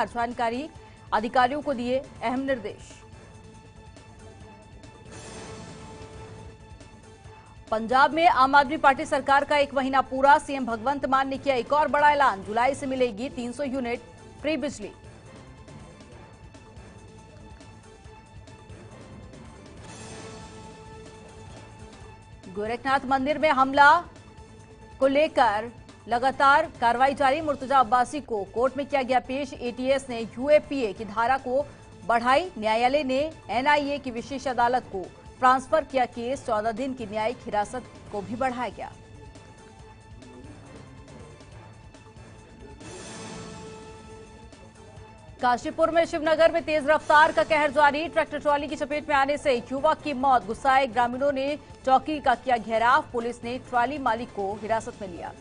जानकारी अधिकारियों को दिए अहम निर्देश। पंजाब में आम आदमी पार्टी सरकार का 1 महीना पूरा। सीएम भगवंत मान ने किया एक और बड़ा ऐलान, जुलाई से मिलेगी 300 यूनिट फ्री बिजली। गोरखनाथ मंदिर में हमला को लेकर लगातार कार्रवाई जारी। मुर्तजा अब्बासी को कोर्ट में किया गया पेश। एटीएस ने यूएपीए की धारा को बढ़ाई। न्यायालय ने एनआईए की विशेष अदालत को ट्रांसफर किया केस। 14 दिन की न्यायिक हिरासत को भी बढ़ाया गया। काशीपुर में शिवनगर में तेज रफ्तार का कहर जारी। ट्रैक्टर ट्रॉली की चपेट में आने से युवक की मौत। गुस्साए ग्रामीणों ने चौकी का किया घेराव। पुलिस ने ट्रॉली मालिक को हिरासत में लिया।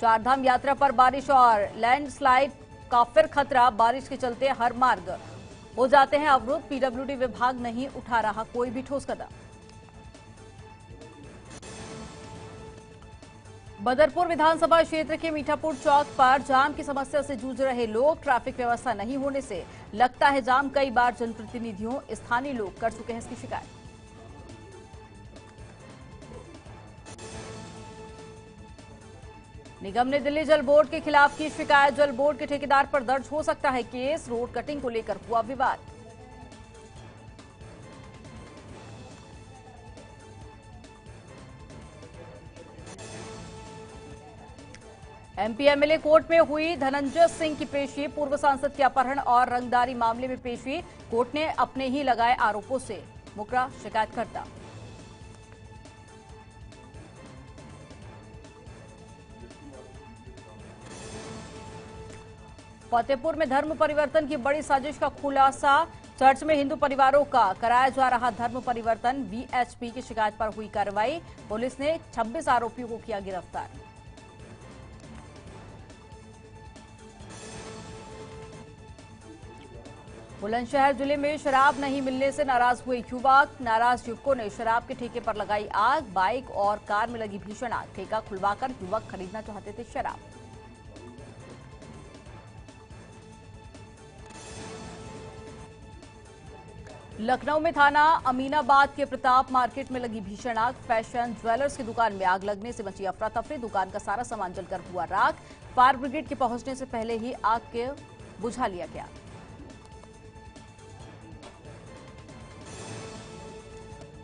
चारधाम यात्रा पर बारिश और लैंडस्लाइड का फिर खतरा। बारिश के चलते हर मार्ग हो जाते हैं अवरुद्ध। पीडब्ल्यूडी विभाग नहीं उठा रहा कोई भी ठोस कदम। बदरपुर विधानसभा क्षेत्र के मीठापुर चौक पर जाम की समस्या से जूझ रहे लोग। ट्रैफिक व्यवस्था नहीं होने से लगता है जाम। कई बार जनप्रतिनिधियों स्थानीय लोग कर चुके हैं इसकी शिकायत। निगम ने दिल्ली जल बोर्ड के खिलाफ की शिकायत। जल बोर्ड के ठेकेदार पर दर्ज हो सकता है केस। रोड कटिंग को लेकर हुआ विवाद। एमपी एमएलए कोर्ट में हुई धनंजय सिंह की पेशी। पूर्व सांसद के अपहरण और रंगदारी मामले में पेशी। कोर्ट ने अपने ही लगाए आरोपों से मुकरा शिकायतकर्ता। फतेहपुर में धर्म परिवर्तन की बड़ी साजिश का खुलासा। चर्च में हिंदू परिवारों का कराया जा रहा धर्म परिवर्तन। वीएचपी की शिकायत पर हुई कार्रवाई। पुलिस ने 26 आरोपियों को किया गिरफ्तार। बुलंदशहर जिले में शराब नहीं मिलने से नाराज हुए युवक। नाराज युवकों ने शराब के ठेके पर लगाई आग। बाइक और कार में लगी भीषण आग। ठेका खुलवाकर युवक खरीदना चाहते थे शराब। लखनऊ में थाना अमीनाबाद के प्रताप मार्केट में लगी भीषण आग। फैशन ज्वेलर्स की दुकान में आग लगने से मची अफरा तफरी। दुकान का सारा सामान जलकर हुआ राख। फायर ब्रिगेड के पहुंचने से पहले ही आग को बुझा लिया गया।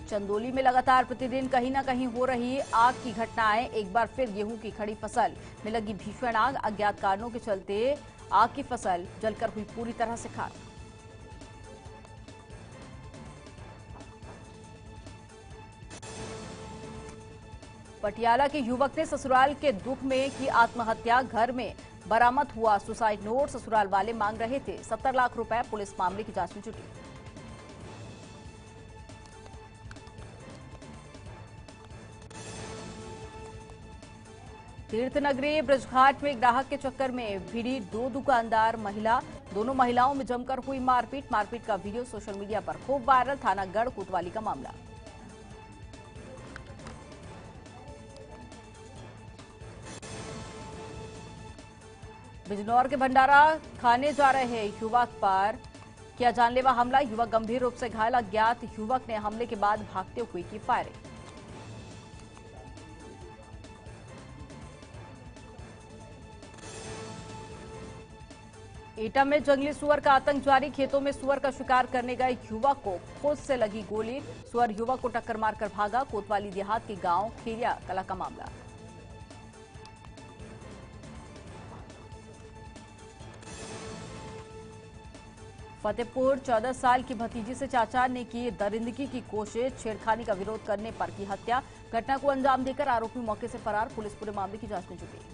चंदौली में लगातार प्रतिदिन कहीं न कहीं हो रही आग की घटनाएं। एक बार फिर गेहूं की खड़ी फसल में लगी भीषण आग। अज्ञात कारणों के चलते आग की फसल जलकर हुई पूरी तरह से खाक। पटियाला के युवक ने ससुराल के दुख में की आत्महत्या। घर में बरामद हुआ सुसाइड नोट। ससुराल वाले मांग रहे थे 70 लाख रुपए। पुलिस मामले की जांच में जुटी। तीर्थनगरी ब्रजघाट में ग्राहक के चक्कर में भिड़ी 2 दुकानदार महिला। दोनों महिलाओं में जमकर हुई मारपीट। मारपीट का वीडियो सोशल मीडिया पर खूब वायरल। थाना गढ़ कोतवाली का मामला। बिजनौर के भंडारा खाने जा रहे युवक पर किया जानलेवा हमला। युवक गंभीर रूप से घायल। अज्ञात युवक ने हमले के बाद भागते हुए की फायरिंग। एटा में जंगली सुअर का आतंक जारी। खेतों में सुअर का शिकार करने गए युवक को खुद से लगी गोली। सुअर युवक को टक्कर मारकर भागा। कोतवाली देहात के गांव खेरिया कला का मामला। फतेहपुर 14 साल की भतीजी से चाचा ने की दरिंदगी की कोशिश। छेड़खानी का विरोध करने पर की हत्या। घटना को अंजाम देकर आरोपी मौके से फरार। पुलिस पूरे मामले की जांच में जुटी।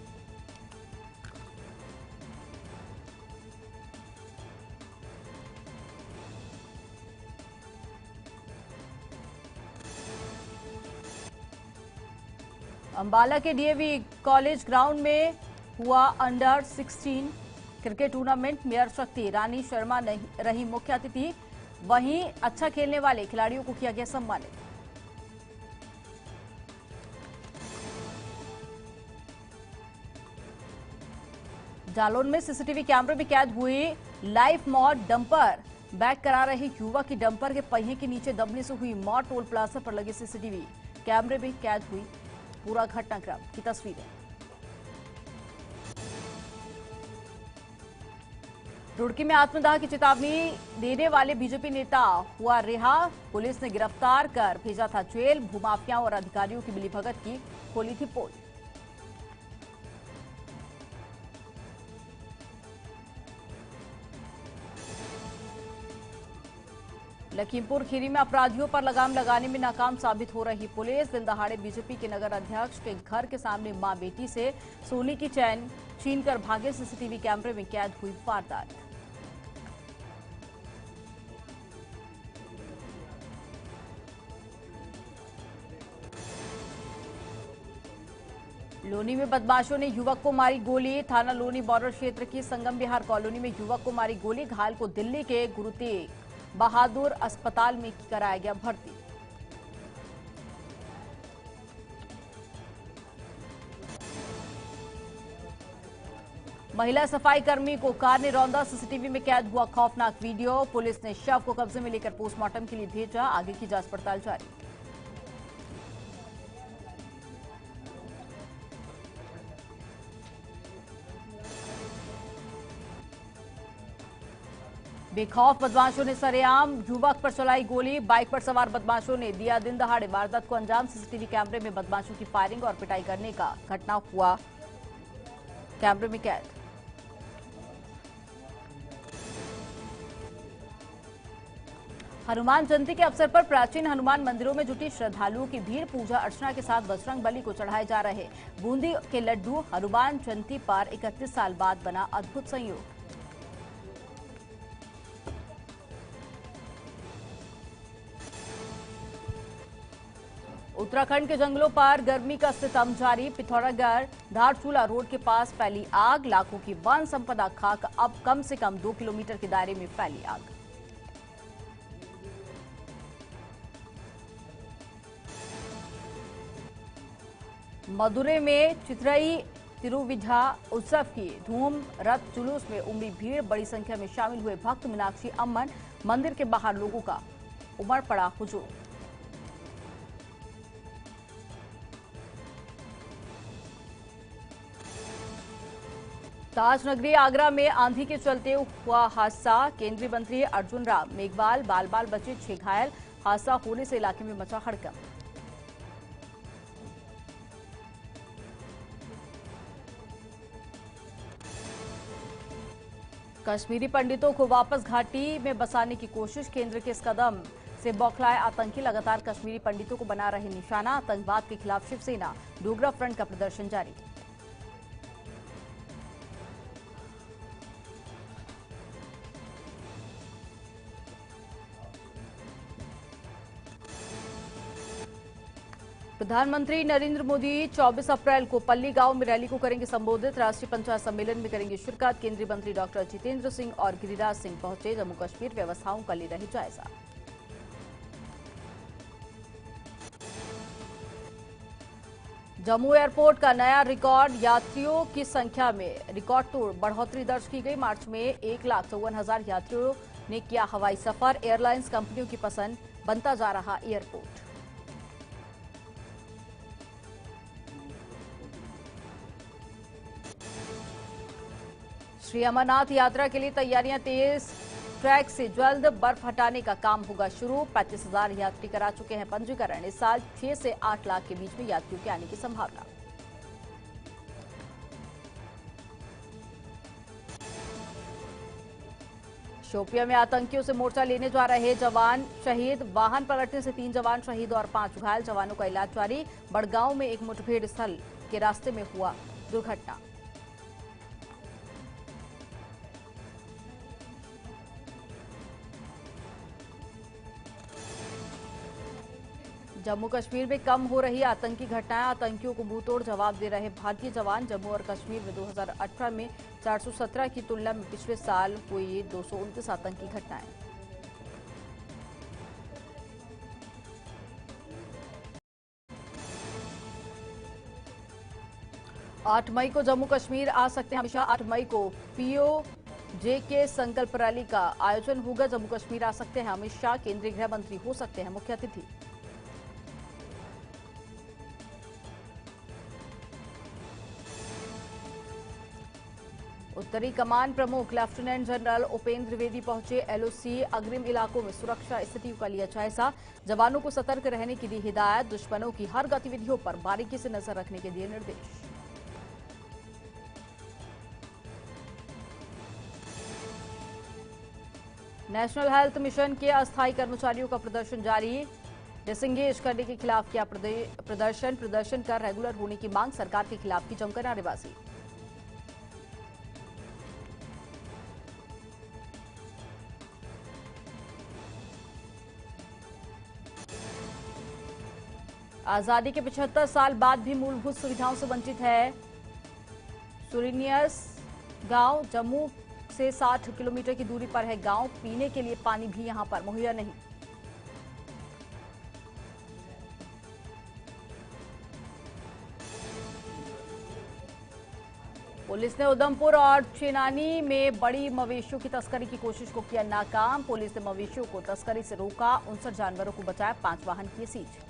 अंबाला के डीएवी कॉलेज ग्राउंड में हुआ अंडर 16 क्रिकेट टूर्नामेंट। मेयर शक्ति रानी शर्मा रही मुख्य अतिथि। वहीं अच्छा खेलने वाले खिलाड़ियों को किया गया सम्मानित। जालौन में सीसीटीवी कैमरे में कैद हुई लाइफ मौत। डंपर बैक करा रहे युवक की डंपर के पहिए के नीचे दबने से हुई मौत। टोल प्लाजा पर लगे सीसीटीवी कैमरे में कैद हुई पूरा घटनाक्रम की तस्वीरें। रुड़की में आत्मदाह की चेतावनी देने वाले बीजेपी नेता हुआ रिहा। पुलिस ने गिरफ्तार कर भेजा था जेल। भूमाफियाओं और अधिकारियों की मिलीभगत की खोली थी पोल। लखीमपुर खीरी में अपराधियों पर लगाम लगाने में नाकाम साबित हो रही पुलिस। दिन दहाड़े बीजेपी के नगर अध्यक्ष के घर के सामने मां बेटी से सोने की चैन छीनकर भागे। सीसीटीवी कैमरे में कैद हुई वारदात। लोनी में बदमाशों ने युवक को मारी गोली। थाना लोनी बॉर्डर क्षेत्र की संगम विहार कॉलोनी में युवक को मारी गोली। घायल को दिल्ली के गुरु तेग बहादुर अस्पताल में कराया गया भर्ती। महिला सफाई कर्मी को कार ने रौंदा। सीसीटीवी में कैद हुआ खौफनाक वीडियो। पुलिस ने शव को कब्जे में लेकर पोस्टमार्टम के लिए भेजा। आगे की जांच पड़ताल जारी। बेखौफ बदमाशों ने सरेआम युवक पर चलाई गोली। बाइक पर सवार बदमाशों ने दिया दिन दहाड़े वारदात को अंजाम। सीसीटीवी कैमरे में बदमाशों की फायरिंग और पिटाई करने का घटना हुआ कैमरे में कैद। हनुमान जयंती के अवसर पर प्राचीन हनुमान मंदिरों में जुटी श्रद्धालुओं की भीड़। पूजा अर्चना के साथ बजरंग बली को चढ़ाए जा रहे बूंदी के लड्डू। हनुमान जयंती पर 31 साल बाद बना अद्भुत संयोग। उत्तराखंड के जंगलों पर गर्मी का सितम जारी। पिथौरागढ़ धारचूला रोड के पास फैली आग। लाखों की वन संपदा खाक। अब कम से कम 2 किलोमीटर के दायरे में फैली आग। मदुरै में चित्रई तिरुविधा उत्सव की धूम। रथ जुलूस में उमड़ी भीड़। बड़ी संख्या में शामिल हुए भक्त। मीनाक्षी अम्मन मंदिर के बाहर लोगों का उमड़ पड़ा हुजूम। ताजनगरी आगरा में आंधी के चलते हुआ हादसा। केंद्रीय मंत्री अर्जुन राम मेघवाल बाल बाल बचे 6 घायल। हादसा होने से इलाके में मचा हड़कंप। कश्मीरी पंडितों को वापस घाटी में बसाने की कोशिश। केंद्र के इस कदम से बौखलाए आतंकी। लगातार कश्मीरी पंडितों को बना रहे निशाना। आतंकवाद के खिलाफ शिवसेना डोगरा फ्रंट का प्रदर्शन जारी। प्रधानमंत्री नरेंद्र मोदी 24 अप्रैल को पल्ली गांव में रैली को करेंगे संबोधित। राष्ट्रीय पंचायत सम्मेलन में करेंगे शिरकत। केंद्रीय मंत्री डॉक्टर जितेंद्र सिंह और गिरिराज सिंह पहुंचे। जम्मू कश्मीर व्यवस्थाओं का ले रहे जायजा। जम्मू एयरपोर्ट का नया रिकॉर्ड। यात्रियों की संख्या में रिकॉर्ड तोड़ बढ़ोतरी दर्ज की गई। मार्च में 1,54,000 यात्रियों ने किया हवाई सफर। एयरलाइंस कंपनियों की पसंद बनता जा रहा एयरपोर्ट। श्री अमरनाथ यात्रा के लिए तैयारियां तेज। ट्रैक से जल्द बर्फ हटाने का काम होगा शुरू। 35,000 यात्री करा चुके हैं पंजीकरण। इस साल 6 से 8 लाख के बीच में यात्रियों के आने की संभावना। शोपिया में आतंकियों से मोर्चा लेने जा रहे जवान शहीद। वाहन पलटने से 3 जवान शहीद और 5 घायल। जवानों का इलाज जारी। बड़गांव में एक मुठभेड़ स्थल के रास्ते में हुआ दुर्घटना। जम्मू कश्मीर में कम हो रही आतंकी घटनाएं। आतंकियों को मुंहतोड़ जवाब दे रहे भारतीय जवान। जम्मू और कश्मीर में 2018 में 417 की तुलना में पिछले साल हुई 229 आतंकी घटनाएं। 8 मई को जम्मू कश्मीर आ सकते हैं अमित शाह। 8 मई को पीओजे के संकल्प रैली का आयोजन होगा। जम्मू कश्मीर आ सकते हैं अमित शाह। केंद्रीय गृह मंत्री हो सकते हैं मुख्य अतिथि। उत्तरी कमान प्रमुख लेफ्टिनेंट जनरल उपेंद्र द्विवेदी पहुंचे। एलओसी अग्रिम इलाकों में सुरक्षा स्थिति का लिया जायजा। जवानों को सतर्क रहने की दी हिदायत। दुश्मनों की हर गतिविधियों पर बारीकी से नजर रखने के दिए निर्देश। नेशनल हेल्थ मिशन के अस्थायी कर्मचारियों का प्रदर्शन जारी। डिसंगेज करने के खिलाफ किया प्रदर्शन कर रेगुलर होने की मांग। सरकार के खिलाफ की जमकर नारेबाजी। आजादी के 75 साल बाद भी मूलभूत सुविधाओं से वंचित है सुरीनियर्स गांव। जम्मू से 60 किलोमीटर की दूरी पर है गांव। पीने के लिए पानी भी यहां पर मुहैया नहीं। पुलिस ने उधमपुर और चेनानी में बड़ी मवेशियों की तस्करी की कोशिश को किया नाकाम। पुलिस ने मवेशियों को तस्करी से रोका। 59 जानवरों को बचाया। 5 वाहन किए सीज।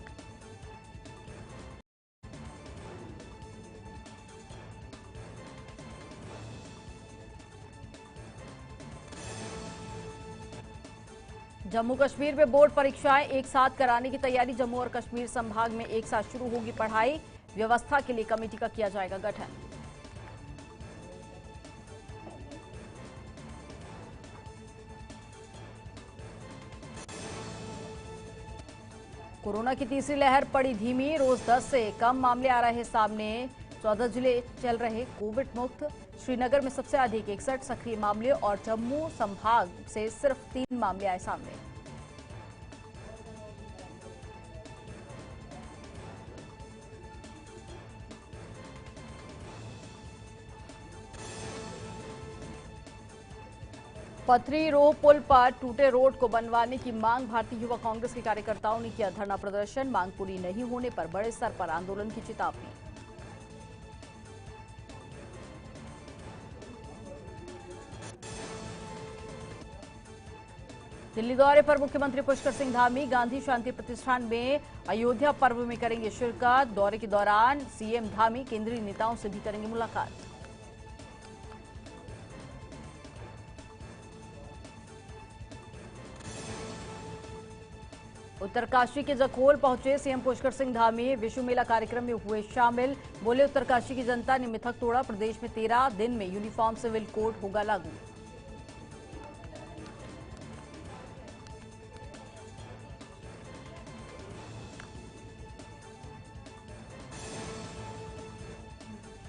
जम्मू कश्मीर में बोर्ड परीक्षाएं एक साथ कराने की तैयारी। जम्मू और कश्मीर संभाग में एक साथ शुरू होगी पढ़ाई। व्यवस्था के लिए कमेटी का किया जाएगा गठन। कोरोना की तीसरी लहर पड़ी धीमी। रोज 10 से कम मामले आ रहे सामने। 14 जिले चल रहे कोविड मुक्त। श्रीनगर में सबसे अधिक 61 सक्रिय मामले और जम्मू संभाग से सिर्फ 3 मामले आए सामने। पथरी रोह पुल पर टूटे रोड को बनवाने की मांग। भारतीय युवा कांग्रेस के कार्यकर्ताओं ने किया धरना प्रदर्शन। मांग पूरी नहीं होने पर बड़े स्तर पर आंदोलन की चेतावनी। दिल्ली दौरे पर मुख्यमंत्री पुष्कर सिंह धामी। गांधी शांति प्रतिष्ठान में अयोध्या पर्व में करेंगे शिरकत। दौरे के दौरान सीएम धामी केंद्रीय नेताओं से भी करेंगे मुलाकात। उत्तरकाशी के जखोल पहुंचे सीएम पुष्कर सिंह धामी। विश्व मेला कार्यक्रम में हुए शामिल। बोले उत्तरकाशी की जनता ने मिथक तोड़ा। प्रदेश में 13 दिन में यूनिफॉर्म सिविल कोड होगा लागू।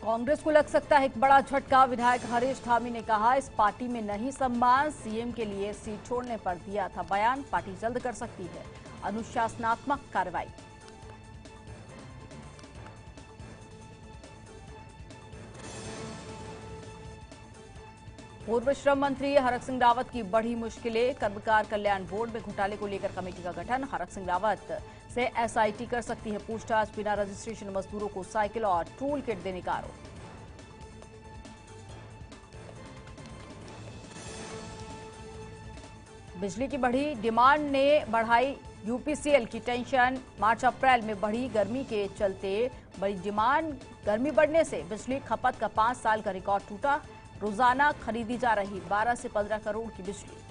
कांग्रेस को लग सकता है एक बड़ा झटका। विधायक हरीश धामी ने कहा इस पार्टी में नहीं सम्मान। सीएम के लिए सीट छोड़ने पर दिया था बयान। पार्टी जल्द कर सकती है अनुशासनात्मक कार्रवाई। पूर्व श्रम मंत्री हरक सिंह रावत की बढ़ी मुश्किलें। कर्मकार कल्याण बोर्ड में घोटाले को लेकर कमेटी का गठन। हरक सिंह रावत से एसआईटी कर सकती है पूछताछ। बिना रजिस्ट्रेशन मजदूरों को साइकिल और टूल किट देने का आरोप। बिजली की बढ़ी डिमांड ने बढ़ाई यूपीसीएल की टेंशन। मार्च अप्रैल में बढ़ी गर्मी के चलते बड़ी डिमांड। गर्मी बढ़ने से बिजली खपत का 5 साल का रिकॉर्ड टूटा। रोजाना खरीदी जा रही 12 से 15 करोड़ की बिजली।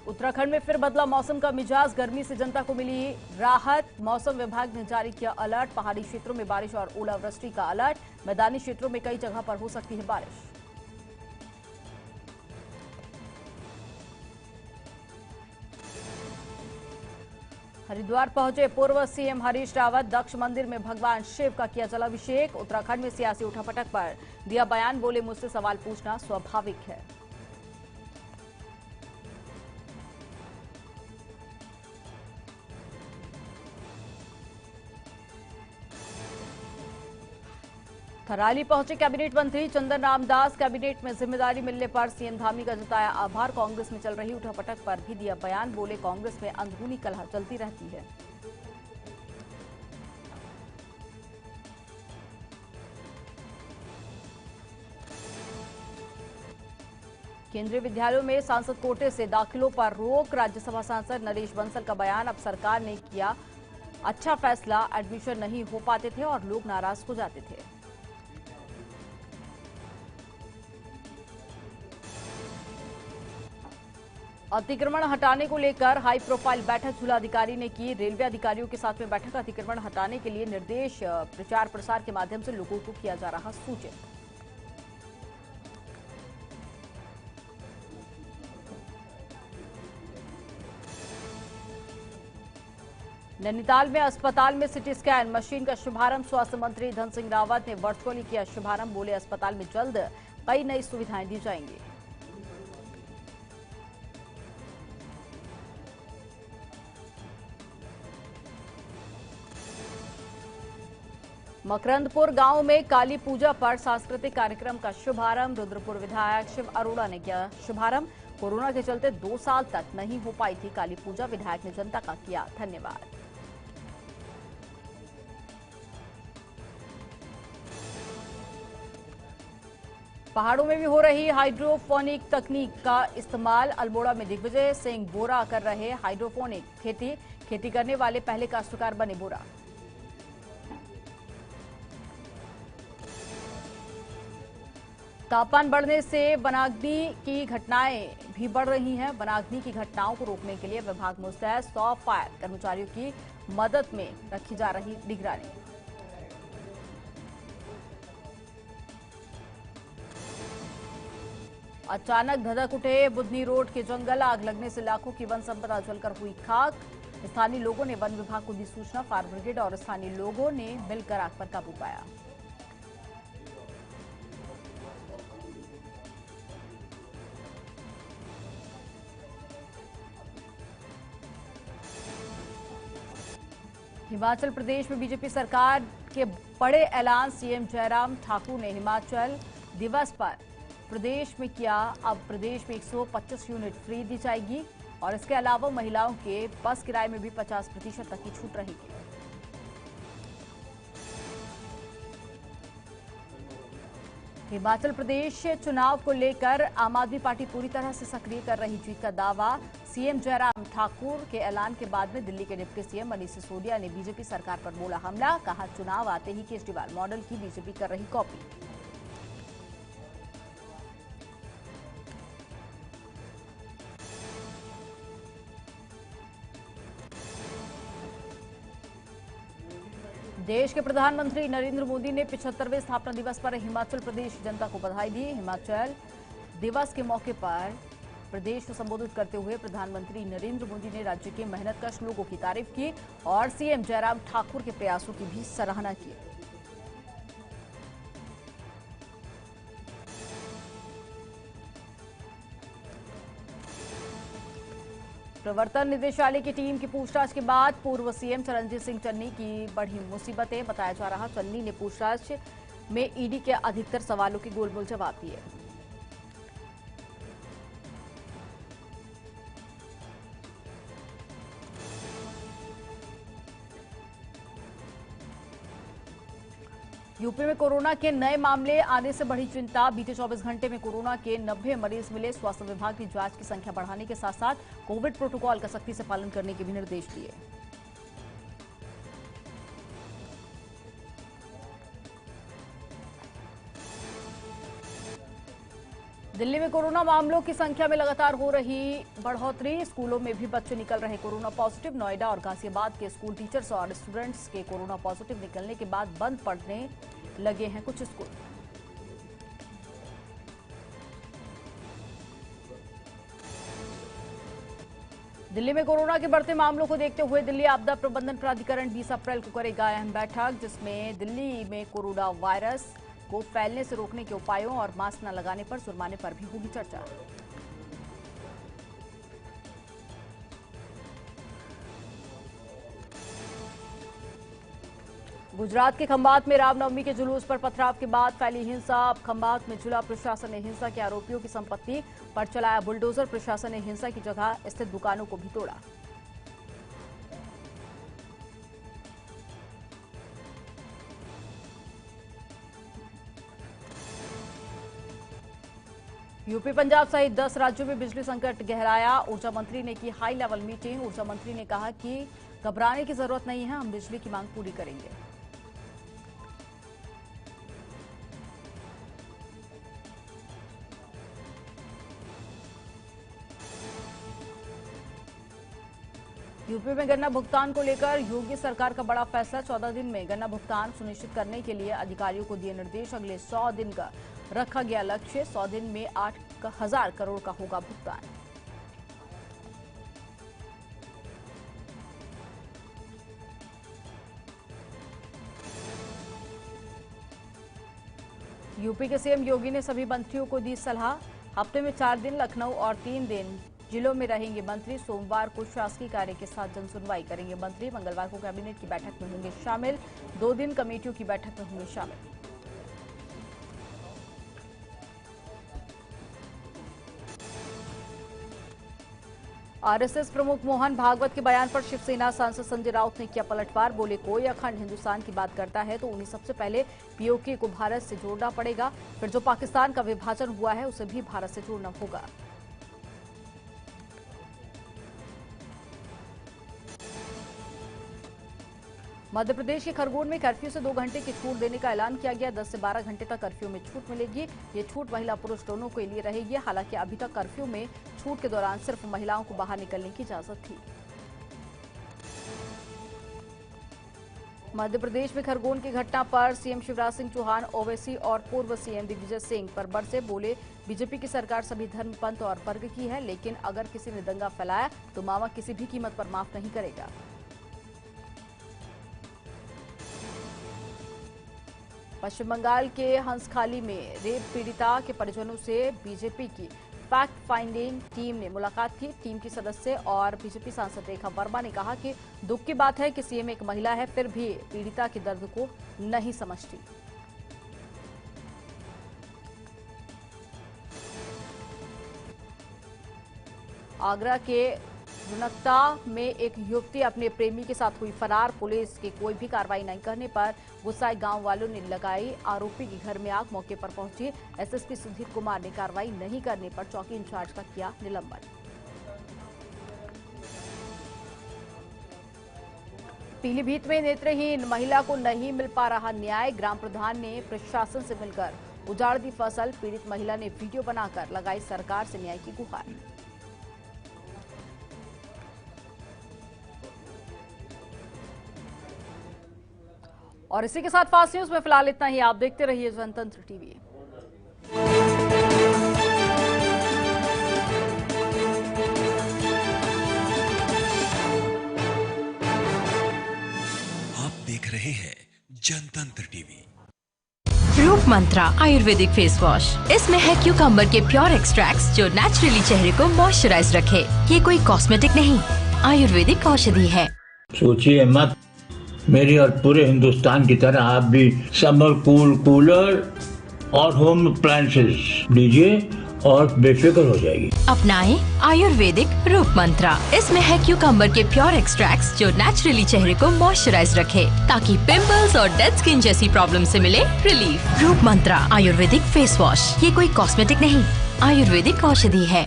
उत्तराखंड में फिर बदला मौसम का मिजाज। गर्मी से जनता को मिली राहत। मौसम विभाग ने जारी किया अलर्ट। पहाड़ी क्षेत्रों में बारिश और ओलावृष्टि का अलर्ट। मैदानी क्षेत्रों में कई जगह पर हो सकती है बारिश। हरिद्वार पहुंचे पूर्व सीएम हरीश रावत। दक्ष मंदिर में भगवान शिव का किया जलाभिषेक। उत्तराखंड में सियासी उठापटक पर दिया बयान। बोले मुझसे सवाल पूछना स्वाभाविक है। थराली पहुंचे कैबिनेट मंत्री चंदन रामदास। कैबिनेट में जिम्मेदारी मिलने पर सीएम धामी का जताया आभार। कांग्रेस में चल रही उठापटक पर भी दिया बयान। बोले कांग्रेस में अंदरूनी कलह चलती रहती है। केंद्रीय विद्यालयों में सांसद कोटे से दाखिलों पर रोक। राज्यसभा सांसद नरेश बंसल का बयान। अब सरकार ने किया अच्छा फैसला। एडमिशन नहीं हो पाते थे और लोग नाराज हो जाते थे। अतिक्रमण हटाने को लेकर हाई प्रोफाइल बैठक जिलाधिकारी ने की। रेलवे अधिकारियों के साथ में बैठक। अतिक्रमण हटाने के लिए निर्देश। प्रचार प्रसार के माध्यम से लोगों को किया जा रहा सूचित। नैनीताल में अस्पताल में सिटी स्कैन मशीन का शुभारंभ। स्वास्थ्य मंत्री धन सिंह रावत ने वर्चुअली किया शुभारंभ। बोले अस्पताल में जल्द कई नई सुविधाएं दी जाएंगी। मकरंदपुर गांव में काली पूजा पर सांस्कृतिक कार्यक्रम का शुभारंभ। रुद्रपुर विधायक शिव अरोड़ा ने किया शुभारंभ। कोरोना के चलते 2 साल तक नहीं हो पाई थी काली पूजा। विधायक ने जनता का किया धन्यवाद। पहाड़ों में भी हो रही हाइड्रोपोनिक तकनीक का इस्तेमाल। अल्मोड़ा में दिग्विजय सिंह बोरा कर रहे हाइड्रोपोनिक खेती करने वाले पहले काश्तकार बने बोरा। तापमान बढ़ने से वनाग्नि की घटनाएं भी बढ़ रही हैं। वनाग्नि की घटनाओं को रोकने के लिए विभाग मुस्तैद। 100 फायर कर्मचारियों की मदद में रखी जा रही निगरानी। अचानक धधक उठे बुधनी रोड के जंगल। आग लगने से लाखों की वन संपदा जलकर हुई खाक। स्थानीय लोगों ने वन विभाग को दी सूचना। फायर ब्रिगेड और स्थानीय लोगों ने मिलकर आग पर काबू पाया। हिमाचल प्रदेश में बीजेपी सरकार के बड़े ऐलान। सीएम जयराम ठाकुर ने हिमाचल दिवस पर प्रदेश में किया। अब प्रदेश में 125 यूनिट फ्री दी जाएगी और इसके अलावा महिलाओं के बस किराए में भी 50% तक की छूट रहेगी। हिमाचल प्रदेश चुनाव को लेकर आम आदमी पार्टी पूरी तरह से सक्रिय कर रही। जीत का दावा। सीएम जयराम ठाकुर के ऐलान के बाद में दिल्ली के डिप्टी सीएम मनीष सिसोदिया ने बीजेपी सरकार पर बोला हमला। कहा चुनाव आते ही केजरीवाल मॉडल की बीजेपी कर रही कॉपी। देश के प्रधानमंत्री नरेंद्र मोदी ने 75वें स्थापना दिवस पर हिमाचल प्रदेश की जनता को बधाई दी। हिमाचल दिवस के मौके पर प्रदेश को संबोधित करते हुए प्रधानमंत्री नरेंद्र मोदी ने राज्य के मेहनतकश लोगों की तारीफ की और सीएम जयराम ठाकुर के प्रयासों की भी सराहना की। प्रवर्तन निदेशालय की टीम की पूछताछ के बाद पूर्व सीएम चरणजीत सिंह चन्नी की बढ़ी मुसीबतें। बताया जा रहा चन्नी ने पूछताछ में ईडी के अधिकतर सवालों के गोलमोल जवाब दिए। यूपी में कोरोना के नए मामले आने से बढ़ी चिंता। बीते 24 घंटे में कोरोना के 90 मरीज मिले। स्वास्थ्य विभाग ने जांच की संख्या बढ़ाने के साथ साथ कोविड प्रोटोकॉल का सख्ती से पालन करने के भी निर्देश दिए। दिल्ली में कोरोना मामलों की संख्या में लगातार हो रही बढ़ोतरी। स्कूलों में भी बच्चे निकल रहे कोरोना पॉजिटिव। नोएडा और गाजियाबाद के स्कूल टीचर्स और स्टूडेंट्स के कोरोना पॉजिटिव निकलने के बाद बंद पड़ने लगे हैं कुछ स्कूल। दिल्ली में कोरोना के बढ़ते मामलों को देखते हुए दिल्ली आपदा प्रबंधन प्राधिकरण 20 अप्रैल को करेगा अहम बैठक, जिसमें दिल्ली में कोरोना वायरस को फैलने से रोकने के उपायों और मास्क न लगाने पर जुर्माने पर भी होगी चर्चा। गुजरात के खंभात में रामनवमी के जुलूस पर पथराव के बाद फैली हिंसा। अब खंभात में जिला प्रशासन ने हिंसा के आरोपियों की संपत्ति पर चलाया बुलडोजर। प्रशासन ने हिंसा की जगह स्थित दुकानों को भी तोड़ा। यूपी पंजाब सहित 10 राज्यों में बिजली संकट गहराया। ऊर्जा मंत्री ने की हाई लेवल मीटिंग। ऊर्जा मंत्री ने कहा कि घबराने की जरूरत नहीं है, हम बिजली की मांग पूरी करेंगे। यूपी में गन्ना भुगतान को लेकर योगी सरकार का बड़ा फैसला। 14 दिन में गन्ना भुगतान सुनिश्चित करने के लिए अधिकारियों को दिए निर्देश। अगले 100 दिन का रखा गया लक्ष्य। 100 दिन में 8,000 करोड़ का होगा भुगतान। यूपी के सीएम योगी ने सभी मंत्रियों को दी सलाह। हफ्ते में 4 दिन लखनऊ और 3 दिन जिलों में रहेंगे मंत्री। सोमवार को शासकीय कार्य के साथ जनसुनवाई करेंगे मंत्री। मंगलवार को कैबिनेट की बैठक में होंगे शामिल। 2 दिन कमेटियों की बैठक में होंगे शामिल। आरएसएस प्रमुख मोहन भागवत के बयान पर शिवसेना सांसद संजय राउत ने किया पलटवार। बोले, कोई अखंड हिंदुस्तान की बात करता है तो उन्हें सबसे पहले पीओके को भारत से जोड़ना पड़ेगा, फिर जो पाकिस्तान का विभाजन हुआ है उसे भी भारत से जोड़ना होगा। मध्य प्रदेश के खरगोन में कर्फ्यू से 2 घंटे की छूट देने का ऐलान किया गया। 10 से 12 घंटे तक कर्फ्यू में छूट मिलेगी। ये छूट महिला पुरुष दोनों के लिए रहेगी। हालांकि अभी तक कर्फ्यू में छूट के दौरान सिर्फ महिलाओं को बाहर निकलने की इजाजत थी। मध्य प्रदेश में खरगोन की घटना पर सीएम शिवराज सिंह चौहान, ओवैसी और पूर्व सीएम दिग्विजय सिंह पर बरसे। बोले, बीजेपी की सरकार सभी धर्म, पंथ और वर्ग की है, लेकिन अगर किसी ने दंगा फैलाया तो मावा किसी भी कीमत पर माफ नहीं करेगा। पश्चिम बंगाल के हंसखाली में रेप पीड़िता के परिजनों से बीजेपी की फैक्ट फाइंडिंग टीम ने मुलाकात की। टीम की सदस्य और बीजेपी सांसद रेखा वर्मा ने कहा कि दुख की बात है कि सीएम एक महिला है, फिर भी पीड़िता के दर्द को नहीं समझती। आगरा के रुनकता में एक युवती अपने प्रेमी के साथ हुई फरार। पुलिस की कोई भी कार्रवाई नहीं करने पर गुस्साए गांव वालों ने लगाई आरोपी के घर में आग। मौके पर पहुंचे एसएसपी सुधीर कुमार ने कार्रवाई नहीं करने पर चौकी इंचार्ज का किया निलंबन। पीलीभीत में नेत्रहीन महिला को नहीं मिल पा रहा न्याय। ग्राम प्रधान ने प्रशासन से मिलकर उजाड़ दी फसल। पीड़ित महिला ने वीडियो बनाकर लगाई सरकार से न्याय की गुहार। और इसी के साथ फास्ट न्यूज में फिलहाल इतना ही। आप देखते रहिए जनतंत्र टीवी। आप देख रहे हैं जनतंत्र टीवी। रूप मंत्रा आयुर्वेदिक फेस वॉश। इसमें है क्यूकम्बर के प्योर एक्सट्रैक्ट्स जो नेचुरली चेहरे को मॉइस्चराइज रखे। ये कोई कॉस्मेटिक नहीं, आयुर्वेदिक औषधि है। सोचिए मत, मेरी और पूरे हिंदुस्तान की तरह आप भी समर कूलर और होम अप्लायंसेस लीजिए और बेफिक्र हो जाएगी। अपनाएं आयुर्वेदिक रूप मंत्रा। इसमें है क्यूकम्बर के प्योर एक्सट्रैक्ट्स जो नेचुरली चेहरे को मॉइस्चराइज रखे, ताकि पिंपल्स और डेड स्किन जैसी प्रॉब्लम से मिले रिलीफ। रूप मंत्रा आयुर्वेदिक फेस वॉश। ये कोई कॉस्मेटिक नहीं, आयुर्वेदिक औषधि है।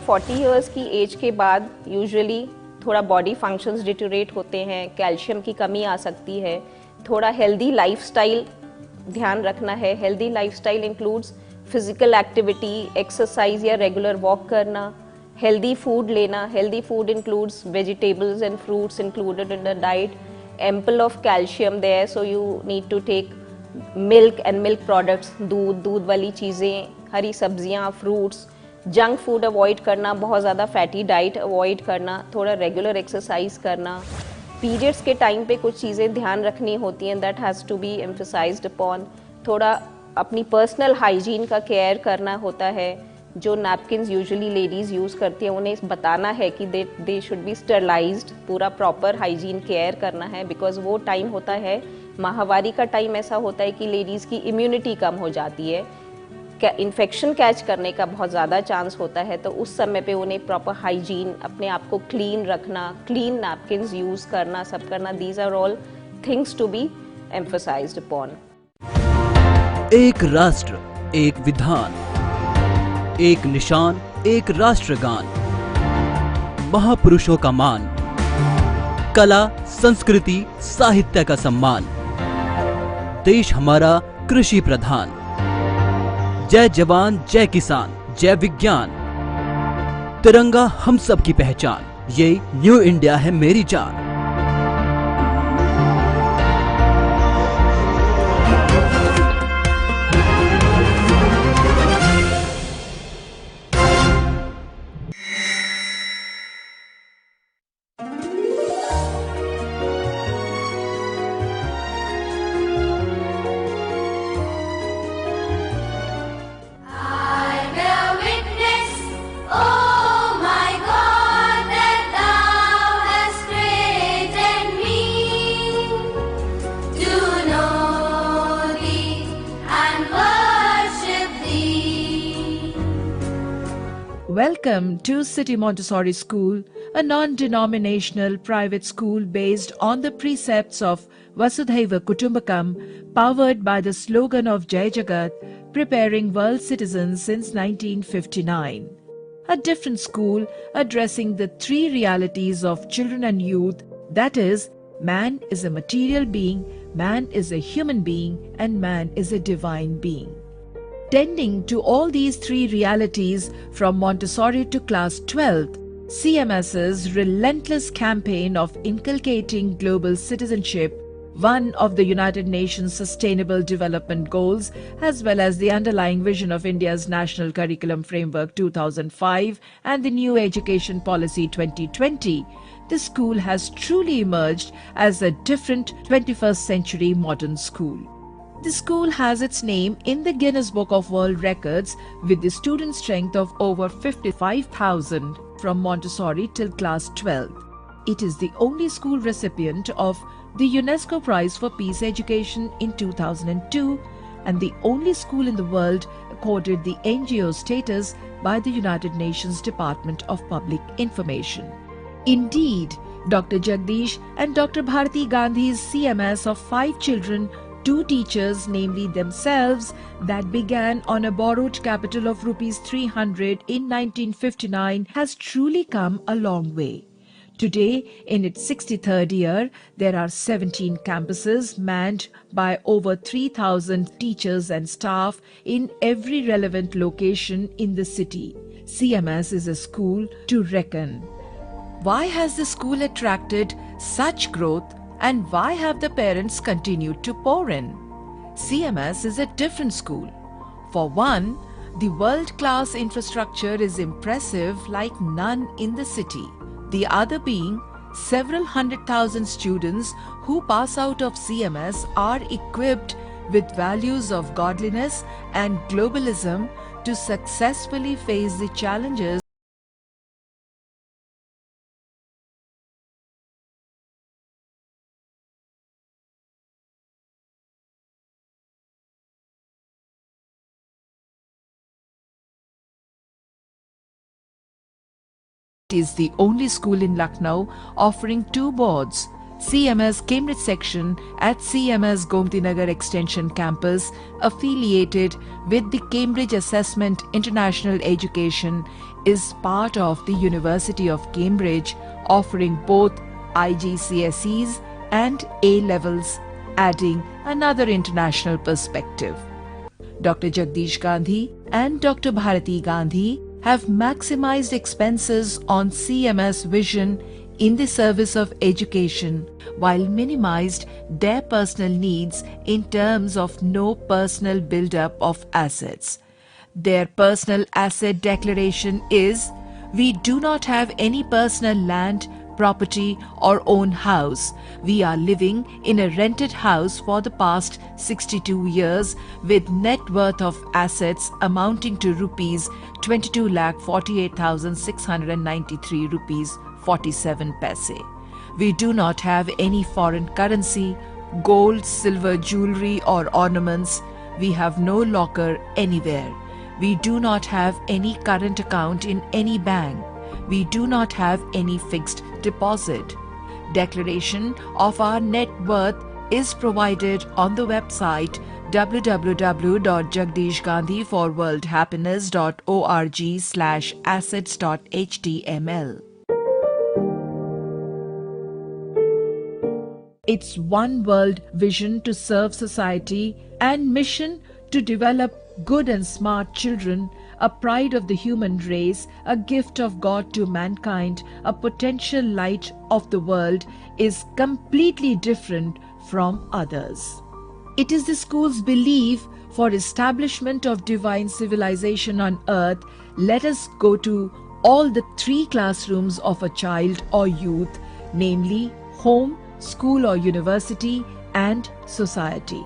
40 इयर्स की एज के बाद यूजुअली थोड़ा बॉडी फंक्शंस डिटोरेट होते हैं, कैल्शियम की कमी आ सकती है। थोड़ा हेल्दी लाइफस्टाइल ध्यान रखना है। Healthy lifestyle includes physical activity, exercise या रेगुलर वॉक करना, हेल्दी फूड लेना। Healthy food includes vegetables and fruits included in the diet, ample of calcium there, so you need to take milk and milk products, दूध वाली चीज़ें, हरी सब्जियां, fruits. Junk food avoid करना, बहुत ज़्यादा fatty diet avoid करना, थोड़ा रेगुलर एक्सरसाइज करना। पीरियड्स के टाइम पे कुछ चीज़ें ध्यान रखनी होती हैं, that has to be emphasised upon. थोड़ा अपनी पर्सनल हाइजीन का केयर करना होता है। जो नैपकिन्स यूजुअली लेडीज़ यूज़ करती हैं उन्हें बताना है कि दे शुड बी स्टरलाइज्ड, पूरा प्रॉपर हाइजीन केयर करना है, बिकॉज वो टाइम होता है, माहवारी का टाइम ऐसा होता है कि लेडीज़ की इम्यूनिटी कम हो जाती है, इन्फेक्शन कैच करने का बहुत ज़्यादा चांस होता है। तो उस समय पे उन्हें प्रॉपर हाइजीन, अपने आप को क्लीन रखना, क्लीन नैपकिन्स यूज़ करना, सब करना, these are all things to be emphasised upon. एक राष्ट्र, एक विधान, एक निशान, एक राष्ट्रगान, महापुरुषों का मान, कला, संस्कृति, साहित्य का सम्मान, देश हमारा कृषि प्रधान, जय जवान जय किसान जय विज्ञान, तिरंगा हम सब की पहचान, ये न्यू इंडिया है मेरी जान। Welcome to City Montessori School, a non-denominational private school based on the precepts of Vasudhaiva Kutumbakam, powered by the slogan of Jai Jagat, preparing world citizens since 1959. A different school addressing the three realities of children and youth, that is, man is a material being, man is a human being, and man is a divine being. Tending to all these three realities from Montessori to class 12th, CMS's relentless campaign of inculcating global citizenship, one of the United Nations Sustainable Development Goals, as well as the underlying vision of India's National Curriculum Framework 2005 and the New Education Policy 2020, the school has truly emerged as a different 21st century modern school. The school has its name in the Guinness Book of World Records with the student strength of over 55,000 from Montessori till class 12. It is the only school recipient of the UNESCO Prize for Peace Education in 2002 and the only school in the world accorded the NGO status by the United Nations Department of Public Information. Indeed, Dr. Jagdish and Dr. Bharati Gandhi's CMS of 5 children, 2 teachers, namely themselves, that began on a borrowed capital of rupees 300 in 1959 has truly come a long way. Today, in its 63rd year, there are 17 campuses manned by over 3,000 teachers and staff in every relevant location in the city. CMS is a school to reckon. Why has the school attracted such growth? And why have the parents continued to pour in? CMS is a different school. For one, the world-class infrastructure is impressive like none in the city. The other being, several 100,000 students who pass out of CMS are equipped with values of godliness and globalism to successfully face the challenges is the only school in Lucknow offering 2 boards, CMS Cambridge section at CMS Gomti Nagar Extension campus, affiliated with the Cambridge Assessment International Education, is part of the University of Cambridge, offering both IGCSEs and A-levels, adding another international perspective. Dr. Jagdish Gandhi and Dr. Bharati Gandhi have maximized expenses on CMS vision in the service of education while minimized their personal needs in terms of no personal build-up of assets. Their personal asset declaration is, "We do not have any personal land, property or own house. We are living in a rented house for the past 62 years with net worth of assets amounting to rupees 22,48,693 rupees 47 paise. We do not have any foreign currency, gold, silver, jewelry or ornaments. We have no locker anywhere. We do not have any current account in any bank. We do not have any fixed deposit. Declaration of our net worth is provided on the website www.jagdishgandhiforworldhappiness.org/assets.html. Its one world vision to serve society and mission to develop good and smart children, a pride of the human race, a gift of God to mankind, a potential light of the world, is completely different from others. It is the school's belief for establishment of divine civilization on earth. Let us go to all the three classrooms of a child or youth, namely home, school or university, and society.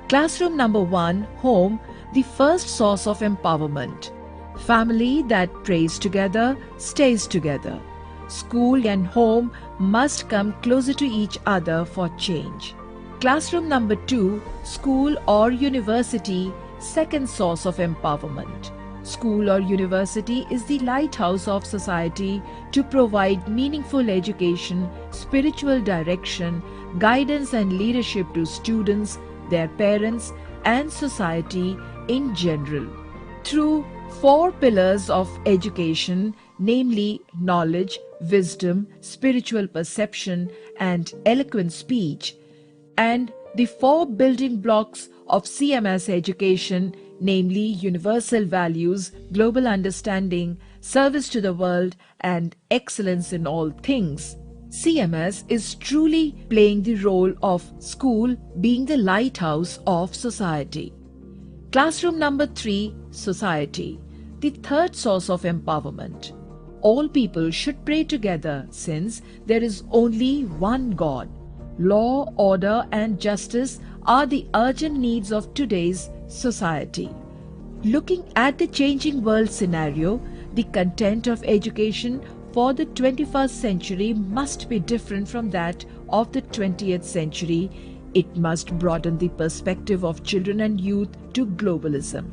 Classroom number 1, home, the first source of empowerment. Family that prays together stays together. School and home must come closer to each other for change. Classroom number 2, school or university, second source of empowerment. School or university is the lighthouse of society to provide meaningful education, spiritual direction, guidance and leadership to students, their parents, and society in general. Through 4 pillars of education, namely knowledge, wisdom, spiritual perception, and eloquent speech, and the 4 building blocks of CMS education, namely universal values, global understanding, service to the world, and excellence in all things. CMS is truly playing the role of school being the lighthouse of society. Classroom number 3, society, the third source of empowerment. All people should pray together since there is only one God. Law, order, and justice are the urgent needs of today's society. Looking at the changing world scenario, the content of education for the 21st century must be different from that of the 20th century. It must broaden the perspective of children and youth to globalism.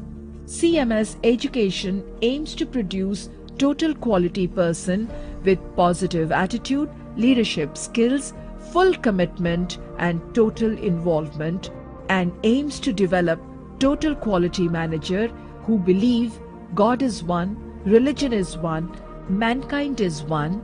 CMS education aims to produce total quality person with positive attitude, leadership skills, full commitment and total involvement, and aims to develop total quality manager who believe God is one, religion is one, mankind is one,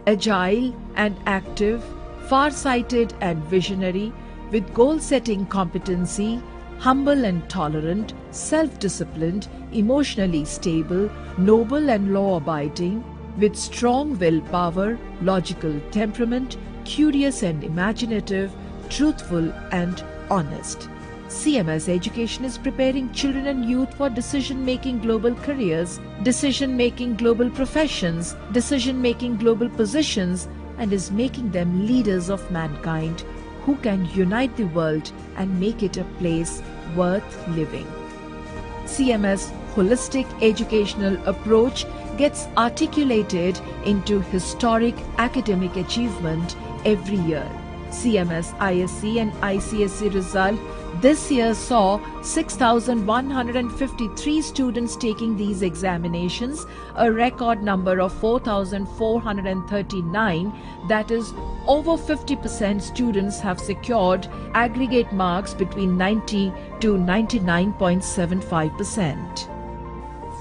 agile and active, far-sighted and visionary, with goal-setting competency, humble and tolerant, self-disciplined, emotionally stable, noble and law-abiding, with strong willpower, logical temperament, curious and imaginative, truthful and honest. CMS education is preparing children and youth for decision-making global careers, decision-making global professions, decision-making global positions, and is making them leaders of mankind who can unite the world and make it a place worth living. CMS holistic educational approach gets articulated into historic academic achievement every year. CMS ISC and ICSE result this year saw 6,153 students taking these examinations, a record number of 4,439, that is, over 50% students have secured aggregate marks between 90 to 99.75%.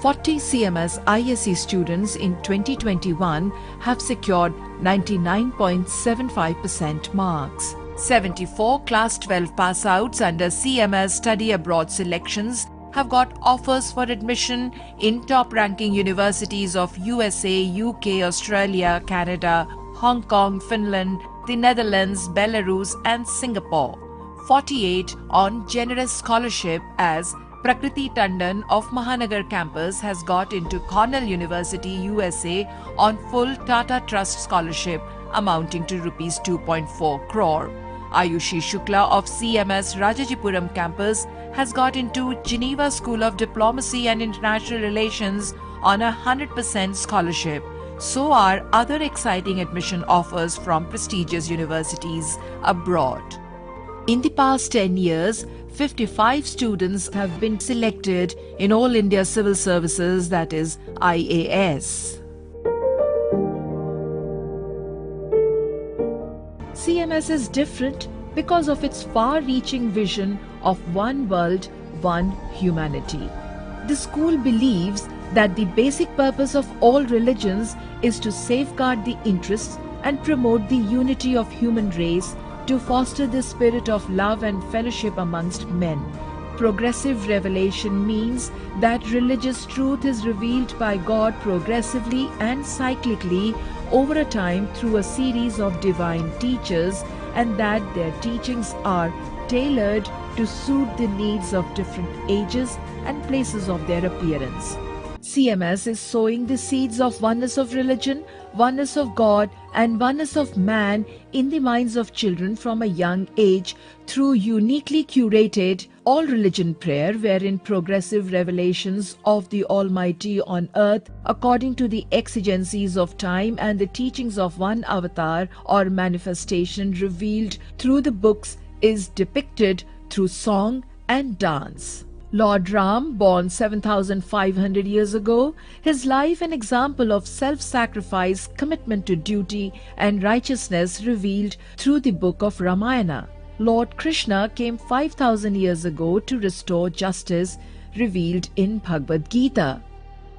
40 CMS ISE students in 2021 have secured 99.75% marks. 74 Class 12 pass-outs under CMS Study Abroad selections have got offers for admission in top-ranking universities of USA, UK, Australia, Canada, Hong Kong, Finland, the Netherlands, Belarus and Singapore. 48 on generous scholarship as Prakriti Tandon of Mahanagar campus has got into Cornell University, USA on full Tata Trust scholarship amounting to rupees 2.4 crore. Ayushi Shukla of CMS Rajajipuram campus has got into Geneva School of Diplomacy and International Relations on a 100% scholarship. So are other exciting admission offers from prestigious universities abroad. In the past 10 years, 55 students have been selected in All India Civil Services, that is IAS. CMS is different because of its far-reaching vision of one world, one humanity. The school believes that the basic purpose of all religions is to safeguard the interests and promote the unity of human race, to foster the spirit of love and fellowship amongst men. Progressive revelation means that religious truth is revealed by God progressively and cyclically over a time through a series of divine teachers, and that their teachings are tailored to suit the needs of different ages and places of their appearance. CMS is sowing the seeds of oneness of religion, oneness of God, and oneness of man in the minds of children from a young age through uniquely curated all-religion prayer, wherein progressive revelations of the Almighty on earth according to the exigencies of time and the teachings of one avatar or manifestation revealed through the books is depicted through song and dance. Lord Ram, born 7,500 years ago, his life an example of self-sacrifice, commitment to duty and righteousness revealed through the book of Ramayana. Lord Krishna came 5,000 years ago to restore justice revealed in Bhagavad Gita.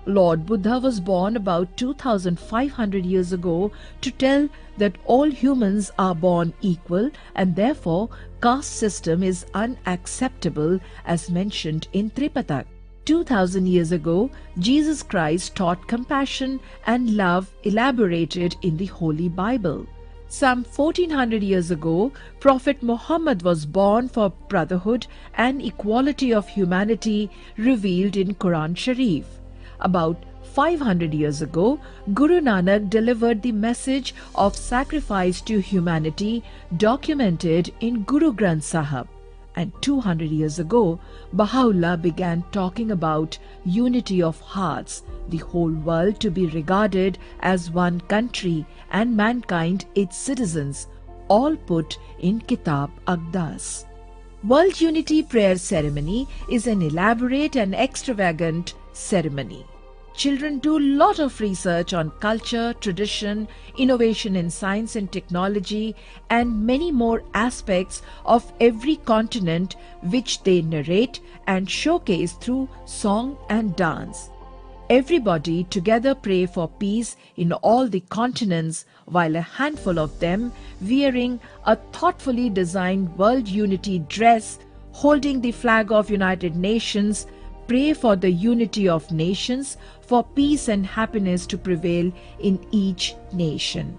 Lord Buddha was born about 2,500 years ago to tell that all humans are born equal and therefore caste system is unacceptable as mentioned in Tripatak. 2,000 years ago, Jesus Christ taught compassion and love elaborated in the Holy Bible. Some 1400 years ago, Prophet Muhammad was born for brotherhood and equality of humanity revealed in Quran Sharif. About 500 years ago, Guru Nanak delivered the message of sacrifice to humanity documented in Guru Granth Sahib. And 200 years ago, Baha'u'llah began talking about unity of hearts, the whole world to be regarded as one country and mankind its citizens, all put in Kitab Aqdas. World Unity Prayer Ceremony is an elaborate and extravagant ceremony. Children do a lot of research on culture, tradition, innovation in science and technology, and many more aspects of every continent which they narrate and showcase through song and dance. Everybody together pray for peace in all the continents, while a handful of them, wearing a thoughtfully designed World Unity dress, holding the flag of United Nations, pray for the unity of nations, for peace and happiness to prevail in each nation.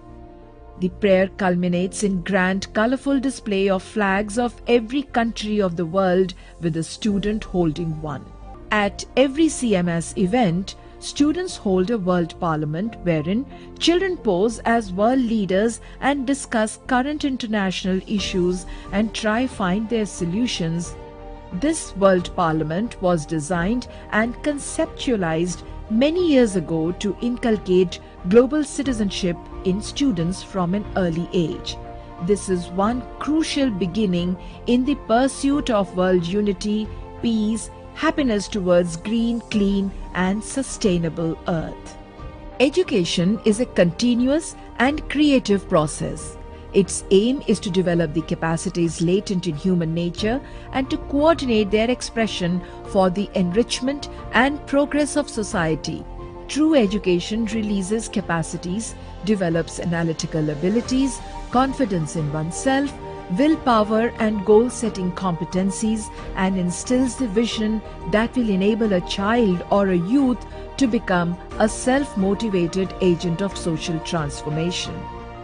The prayer culminates in grand, colorful display of flags of every country of the world with a student holding one. At every CMS event, students hold a World Parliament wherein children pose as world leaders and discuss current international issues and try find their solutions. This World Parliament was designed and conceptualized many years ago to inculcate global citizenship in students from an early age. This is one crucial beginning in the pursuit of world unity, peace, happiness towards green, clean, and sustainable earth. Education is a continuous and creative process. Its aim is to develop the capacities latent in human nature and to coordinate their expression for the enrichment and progress of society. True education releases capacities, develops analytical abilities, confidence in oneself, willpower and goal-setting competencies, and instills the vision that will enable a child or a youth to become a self-motivated agent of social transformation.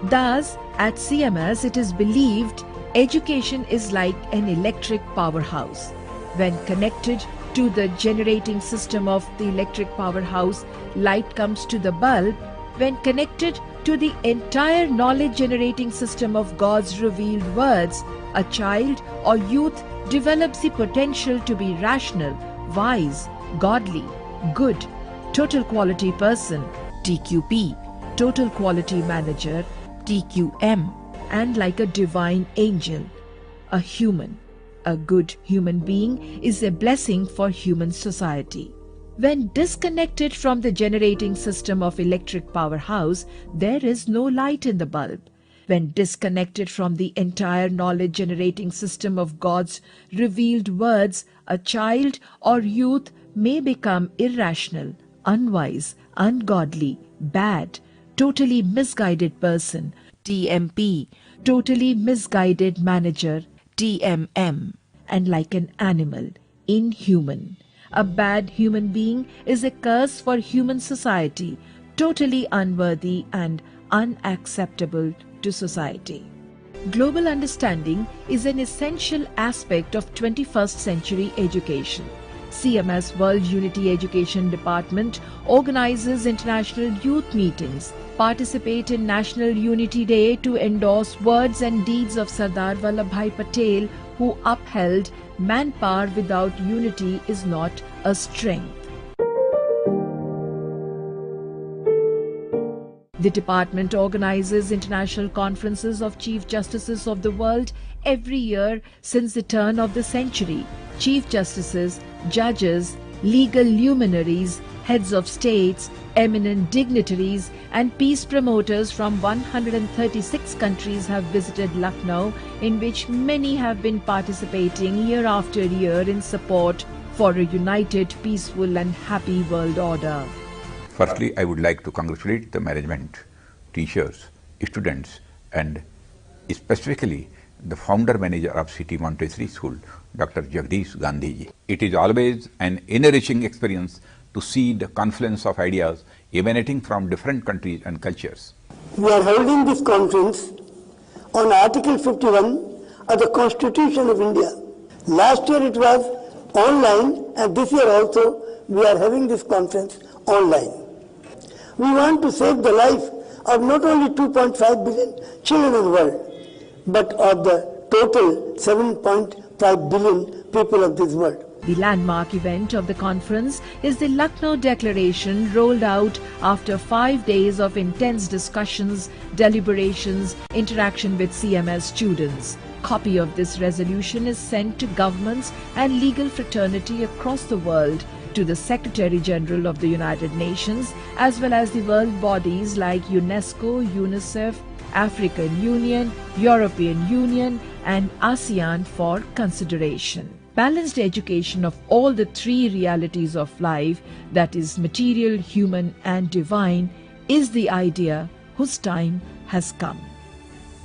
Thus, at CMS, it is believed education is like an electric powerhouse. When connected to the generating system of the electric powerhouse, light comes to the bulb. When connected to the entire knowledge-generating system of God's revealed words, a child or youth develops the potential to be rational, wise, godly, good, total quality person, TQP, total quality manager, TQM, and like a divine angel, a human. A good human being is a blessing for human society. When disconnected from the generating system of electric powerhouse, there is no light in the bulb. When disconnected from the entire knowledge-generating system of God's revealed words, a child or youth may become irrational, unwise, ungodly, bad, totally misguided person, TMP, totally misguided manager, TMM, and like an animal, inhuman. A bad human being is a curse for human society, totally unworthy and unacceptable to society. Global understanding is an essential aspect of 21st century education. CMS World Unity Education Department organizes international youth meetings, participate in National Unity Day to endorse words and deeds of Sardar Vallabhbhai Patel, who upheld manpower without unity is not a strength. The department organizes international conferences of Chief Justices of the world every year since the turn of the century. Chief Justices, judges, legal luminaries, heads of states, eminent dignitaries and peace promoters from 136 countries have visited Lucknow, in which many have been participating year after year in support for a united, peaceful and happy world order. Firstly, I would like to congratulate the management, teachers, students and specifically the founder manager of City Montessori School, Dr. Jagdish Gandhi ji. It is always an enriching experience to see the confluence of ideas emanating from different countries and cultures. We are holding this conference on Article 51 of the Constitution of India. Last year it was online and this year also we are having this conference online. We want to save the life of not only 2.5 billion children in the world, but of the total 7.5 billion people of this world. The landmark event of the conference is the Lucknow Declaration, rolled out after 5 days of intense discussions, deliberations, interaction with CMS students. Copy of this resolution is sent to governments and legal fraternity across the world, to the Secretary General of the United Nations, as well as the world bodies like UNESCO, UNICEF, African Union, European Union and ASEAN for consideration. Balanced education of all the three realities of life, that is material, human and divine, is the idea whose time has come.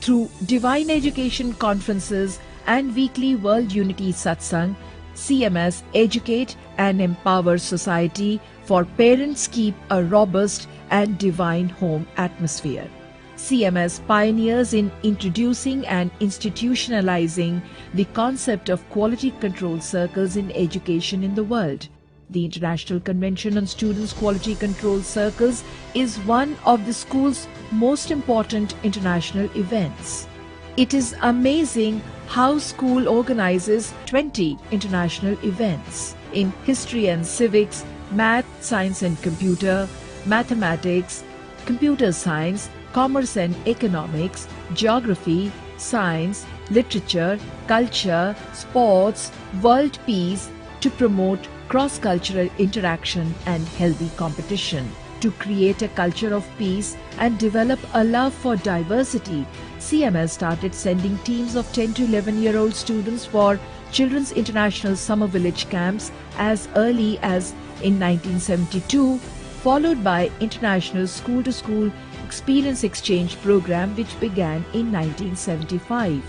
Through divine education conferences and weekly World Unity Satsang, CMS educate and empower society, for parents keep a robust and divine home atmosphere. CMS pioneers in introducing and institutionalizing the concept of quality control circles in education in the world. The International Convention on Students' Quality Control Circles is one of the school's most important international events. It is amazing how school organizes 20 international events in history and civics, math, science and computer, mathematics, computer science, commerce and economics, geography, science, literature, culture, sports, world peace, to promote cross-cultural interaction and healthy competition. To create a culture of peace and develop a love for diversity, CMS started sending teams of 10 to 11-year-old students for Children's International Summer Village camps as early as in 1972, followed by International School-to-School Experience Exchange program which began in 1975.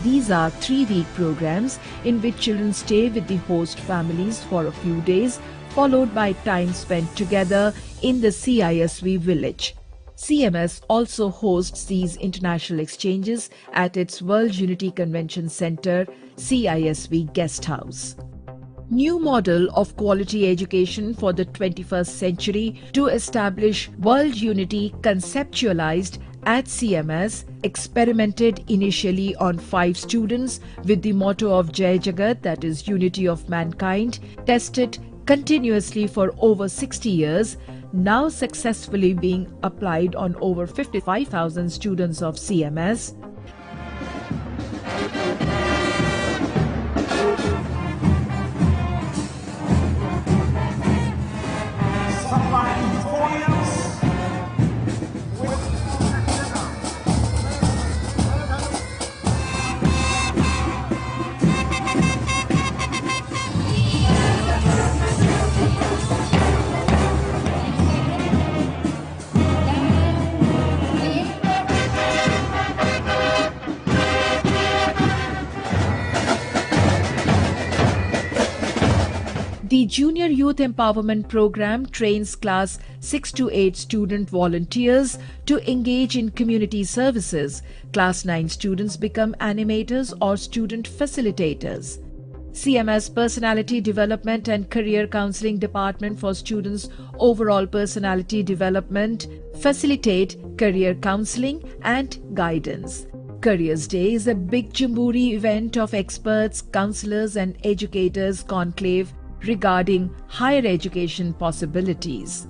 These are 3-week programs in which children stay with the host families for a few days, followed by time spent together in the CISV village. CMS also hosts these international exchanges at its World Unity Convention Center, CISV Guest House. new model of quality education for the 21st century to establish world unity conceptualized at CMS, experimented initially on 5 students with the motto of Jai Jagat, that is unity of mankind, tested continuously for over 60 years, now successfully being applied on over 55,000 students of CMS. The Junior Youth Empowerment Program trains class 6 to 8 student volunteers to engage in community services. Class 9 students become animators or student facilitators. CMS Personality Development and Career Counseling Department for Students' Overall Personality Development facilitate career counseling and guidance. Careers Day is a big jamboree event of experts, counselors and educators conclave regarding higher education possibilities.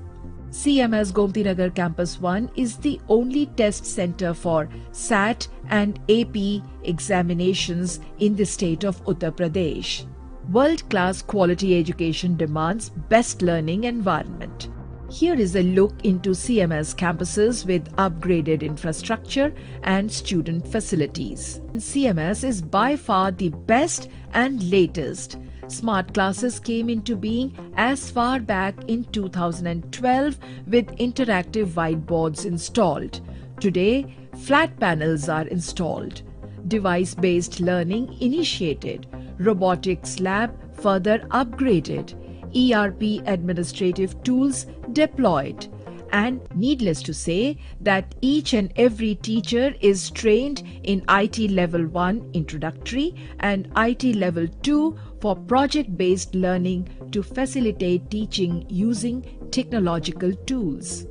CMS Gomti Nagar Campus 1 is the only test center for SAT and AP examinations in the state of Uttar Pradesh. World-class quality education demands best learning environment. Here is a look into CMS campuses with upgraded infrastructure and student facilities. CMS is by far the best and latest. Smart classes came into being as far back in 2012 with interactive whiteboards installed. Today, flat panels are installed. Device-based learning initiated. Robotics lab further upgraded. ERP administrative tools deployed. And needless to say that each and every teacher is trained in IT Level 1 Introductory and IT Level 2 for project-based learning to facilitate teaching using technological tools.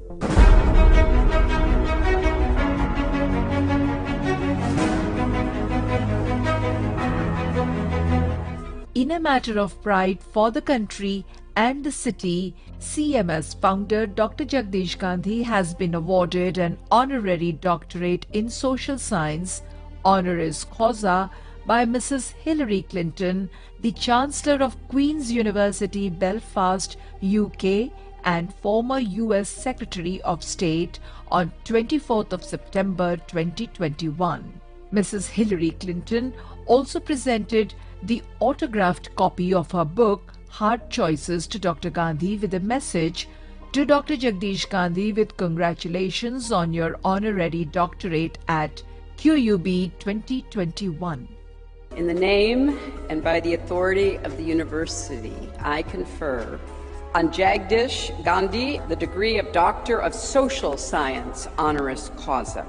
In a matter of pride for the country and the city, CMS founder Dr. Jagdish Gandhi has been awarded an honorary doctorate in social science, honoris causa, by Mrs. Hillary Clinton, the Chancellor of Queen's University, Belfast, UK, and former US Secretary of State on 24th of September 2021. Mrs. Hillary Clinton also presented the autographed copy of her book Hard Choices to Dr. Gandhi with a message to Dr. Jagdish Gandhi with congratulations on your honorary doctorate at QUB 2021. In the name and by the authority of the university, I confer on Jagdish Gandhi the degree of Doctor of Social Science honoris causa.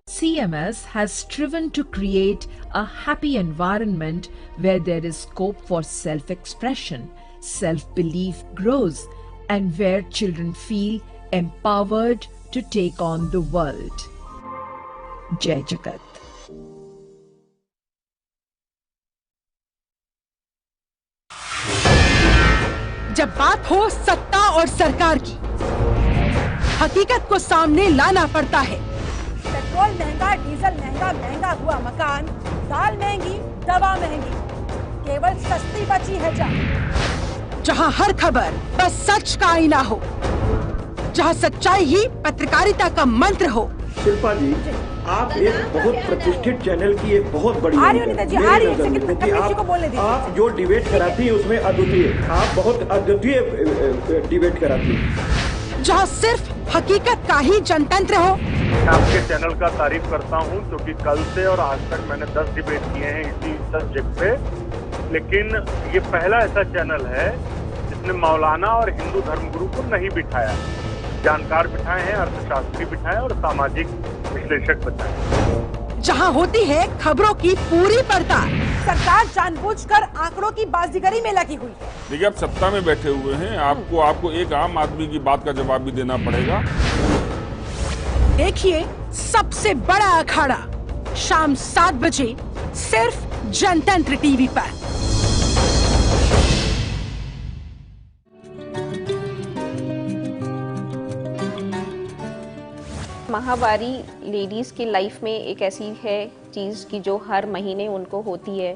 CMS has striven to create a happy environment where there is scope for self-expression, self-belief grows, and where children feel empowered to take on the world. Jai Jagat. जब बात हो सत्ता और सरकार की, हकीकत को सामने लाना पड़ता है। पेट्रोल महंगा, डीजल महंगा, महंगा हुआ मकान, दाल महंगी, दवा महंगी, केवल सस्ती बची है जहां हर खबर बस सच का आईना हो, जहां सच्चाई ही पत्रकारिता का मंत्र हो। शिल्पा जी, आप एक बहुत प्रतिष्ठित चैनल की एक बहुत बड़ी आप जो डिबेट कराती हैं उसमें अद्वितीय, आप बहुत अद्वितीय डिबेट कराती हैं। जहां सिर्फ हकीकत का ही जनतंत्र हो। आपके चैनल का तारीफ करता हूं क्योंकि कल से और आज तक मैंने 10 डिबेट किए हैं इसी सब्जेक्ट पे, लेकिन ये पहला ऐसा चैनल है जिसने मौलाना और हिंदू धर्मगुरु को नहीं बिठाया। जानकार बिठाए हैं, अर्थशास्त्री बिठाए और सामाजिक विश्लेषक बिठाए। जहां होती है खबरों की पूरी पड़ताल। सरकार जानबूझकर आंकड़ों की बाजीगरी में लगी हुई है। देखिए, आप सत्ता में बैठे हुए हैं, आपको एक आम आदमी की बात का जवाब भी देना पड़ेगा। देखिए सबसे बड़ा अखाड़ा शाम 7 बजे सिर्फ जनतंत्र टीवी पर। माहवारी लेडीज की लाइफ में एक ऐसी है चीज की जो हर महीने उनको होती है।